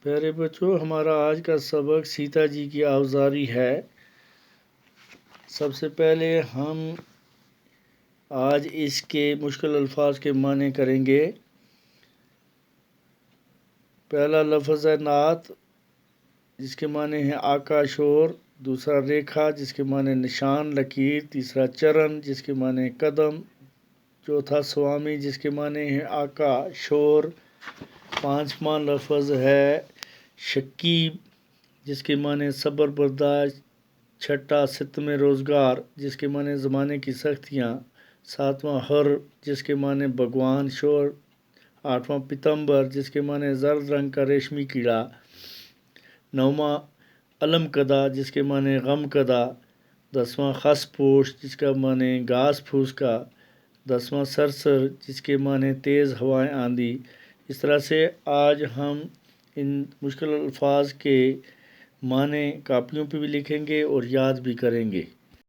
پیارے بچوں، ہمارا آج کا سبق سیتا جی کی آوزاری ہے۔ سب سے پہلے ہم آج اس کے مشکل الفاظ کے معنی کریں گے۔ پہلا لفظ ہے نعت، جس کے معنی ہے آکاش اور، دوسرا ریکھا جس کے معنی نشان لکیر، تیسرا چرن جس کے معنی قدم، چوتھا سوامی جس کے معنی ہے آقا شور، پانچواں لفظ ہے شکیب جس کے معنی صبر برداشت، چھٹا ستم روزگار جس کے معنی زمانے کی سختیاں، ساتواں حر جس کے معنی بھگوان شور، آٹھواں پتمبر جس کے معنی زرد رنگ کا ریشمی کیڑا، نوواں علم کدا جس کے معنی غم کدا، دسواں خس پوش جس کا معنی گھاس پھوس کا، دسواں سرسر جس کے معنی تیز ہوائیں آندھی۔ اس طرح سے آج ہم ان مشکل الفاظ کے معنی کاپیوں پہ بھی لکھیں گے اور یاد بھی کریں گے۔